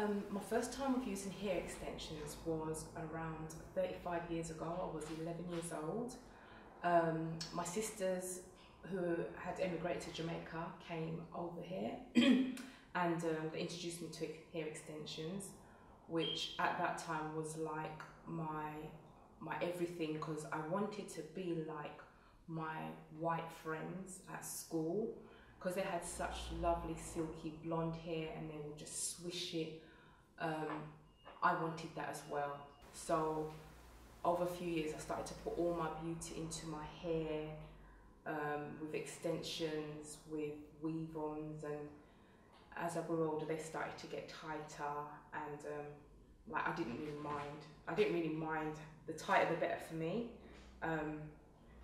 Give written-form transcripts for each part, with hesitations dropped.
My first time of using hair extensions was around 35 years ago. I was 11 years old. My sisters, who had emigrated to Jamaica, came over here and they introduced me to hair extensions, which at that time was like my everything, because I wanted to be like my white friends at school, because they had such lovely silky blonde hair and they would just swish it. I wanted that as well. So over a few years I started to put all my beauty into my hair, with extensions, with weave-ons, and as I grew older they started to get tighter, and like I didn't really mind. The tighter the better for me,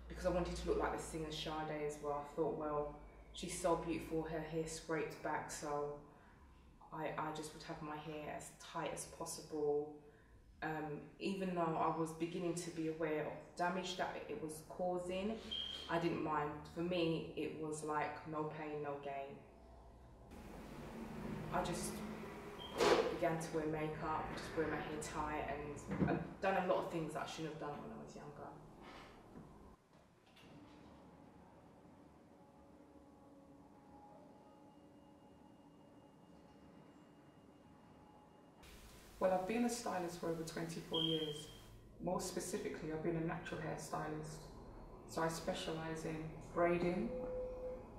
because I wanted to look like the singer Sade as well. I thought, well, she's so beautiful, her hair scraped back, so I just would have my hair as tight as possible. Even though I was beginning to be aware of the damage that it was causing, I didn't mind. For me, it was like no pain, no gain. I just began to wear makeup, just wear my hair tight, and I've done a lot of things that I shouldn't have done when I was younger. Well, I've been a stylist for over 24 years. More specifically, I've been a natural hair stylist. So I specialise in braiding,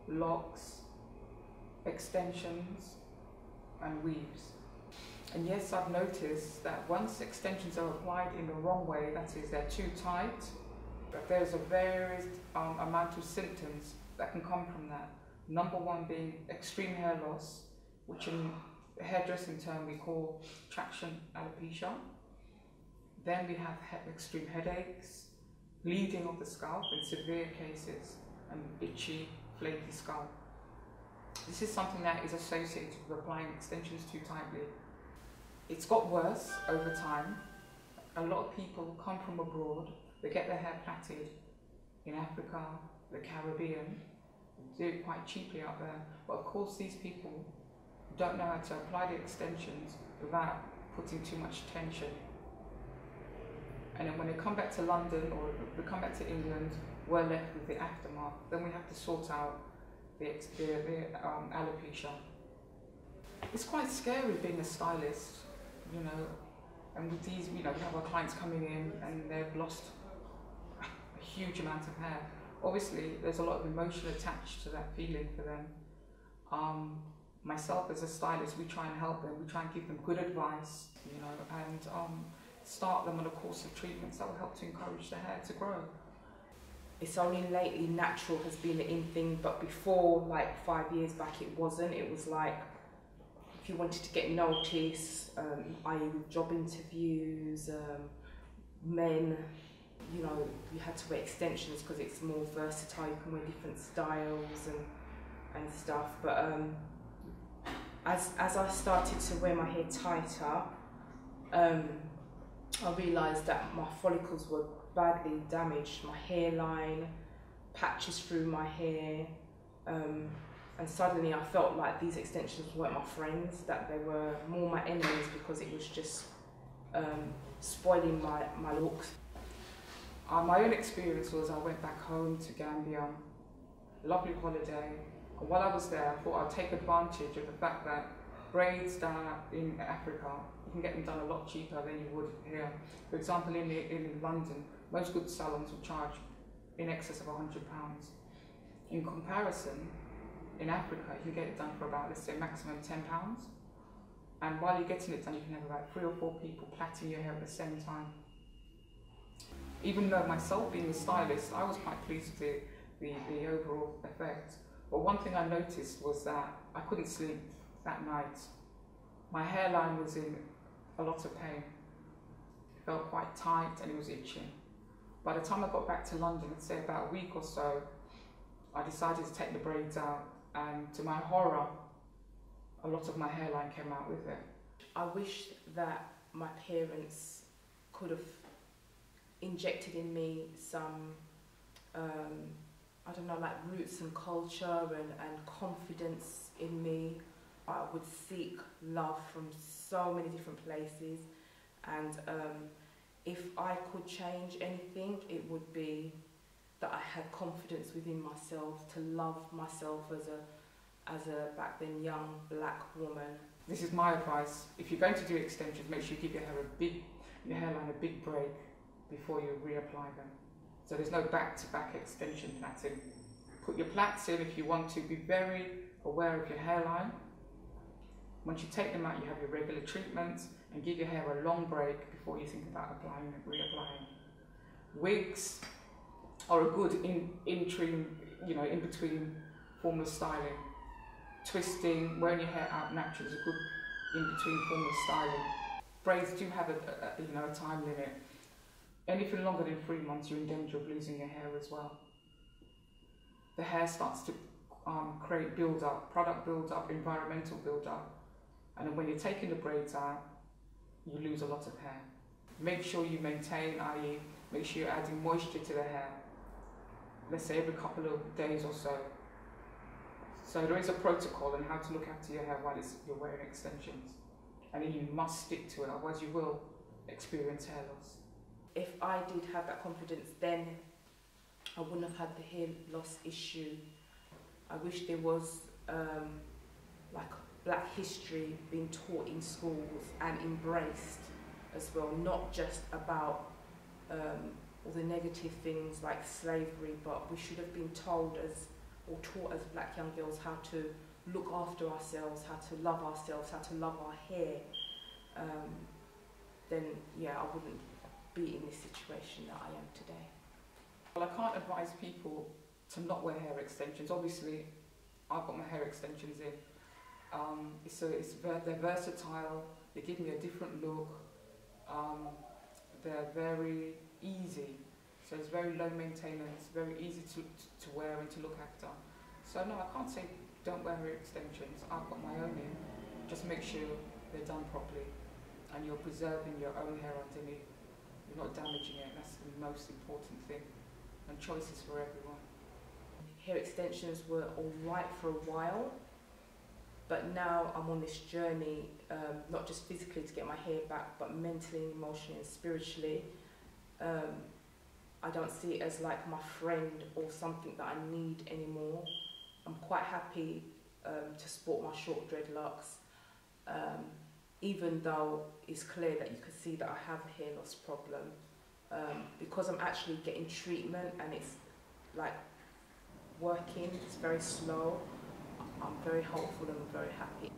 locks, extensions, and weaves. And yes, I've noticed that once extensions are applied in the wrong way, that is, they're too tight, but there's a various amount of symptoms that can come from that. Number one being extreme hair loss, which in the hairdressing term we call traction alopecia. Then we have extreme headaches, bleeding of the scalp in severe cases, and itchy, flaky scalp. This is something that is associated with applying extensions too tightly. It's got worse over time. A lot of people come from abroad, they get their hair plaited in Africa, the Caribbean, do it quite cheaply out there, but of course these people don't know how to apply the extensions without putting too much tension. And then when they come back to London or they come back to England, we're left with the aftermath. Then we have to sort out the alopecia. It's quite scary being a stylist, you know, and with these, you know, we have our clients coming in and they've lost a huge amount of hair. Obviously, there's a lot of emotion attached to that feeling for them. Myself as a stylist, we try and help them, we try and give them good advice, you know, and start them on a course of treatments that will help to encourage the hair to grow. It's only lately natural has been the in thing, but before, like 5 years back, it wasn't. It was like, if you wanted to get noticed, i.e. with job interviews, men, you know, you had to wear extensions because it's more versatile, you can wear different styles and stuff. But as I started to wear my hair tighter, I realised that my follicles were badly damaged, my hairline, patches through my hair, and suddenly I felt like these extensions weren't my friends, that they were more my enemies, because it was just spoiling my looks. My own experience was I went back home to Gambia, lovely holiday, and while I was there I thought I'd take advantage of the fact that braids down in Africa, you can get them done a lot cheaper than you would here. For example, in London, most good salons will charge in excess of £100. In comparison, in Africa, you can get it done for about, let's say, maximum £10. And while you're getting it done, you can have about 3 or 4 people plaiting your hair at the same time. Even though myself being a stylist, I was quite pleased with the overall effect. But one thing I noticed was that I couldn't sleep that night. My hairline was in a lot of pain. It felt quite tight and it was itching. By the time I got back to London, I'd say about a week or so, I decided to take the braids out, and to my horror, a lot of my hairline came out with it. I wish that my parents could have injected in me some, I don't know, like roots and culture and confidence in me. I would seek love from so many different places, and if I could change anything, it would be that I had confidence within myself to love myself as a back then young black woman. This is my advice. If you're going to do extensions, make sure you give your hairline a big break before you reapply them. So there's no back-to-back extension plaiting. Put your plaits in if you want to. Be very aware of your hairline. Once you take them out, you have your regular treatments, and give your hair a long break before you think about applying and reapplying. Wigs are a good in between form of styling. Twisting, wearing your hair out naturally is a good in-between form of styling. Braids do have a time limit. Anything longer than 3 months, you're in danger of losing your hair as well. The hair starts to create build-up, product build-up, environmental build-up. And then when you're taking the braids out, you lose a lot of hair. Make sure you maintain, i.e. make sure you're adding moisture to the hair. Let's say every couple of days or so. So there is a protocol on how to look after your hair while you're wearing extensions. And then you must stick to it, otherwise you will experience hair loss. If I did have that confidence then, I wouldn't have had the hair loss issue. I wish there was like black history being taught in schools and embraced as well, not just about all the negative things like slavery, but we should have been told or taught as black young girls how to look after ourselves, how to love ourselves, how to love our hair. Then yeah, I wouldn't be in this situation that I am today. Well, I can't advise people to not wear hair extensions. Obviously, I've got my hair extensions in. They're versatile, they give me a different look, they're very easy, so it's very low maintenance, very easy to wear and to look after. So no, I can't say don't wear hair extensions. I've got my own in. Just make sure they're done properly and you're preserving your own hair underneath. You're not damaging it. That's the most important thing. And choices for everyone. Hair extensions were alright for a while, but now I'm on this journey, not just physically to get my hair back, but mentally, emotionally and spiritually. I don't see it as like my friend or something that I need anymore. I'm quite happy to sport my short dreadlocks, even though it's clear that you can see that I have a hair loss problem. Because I'm actually getting treatment and it's like working, it's very slow. I'm very hopeful and very happy.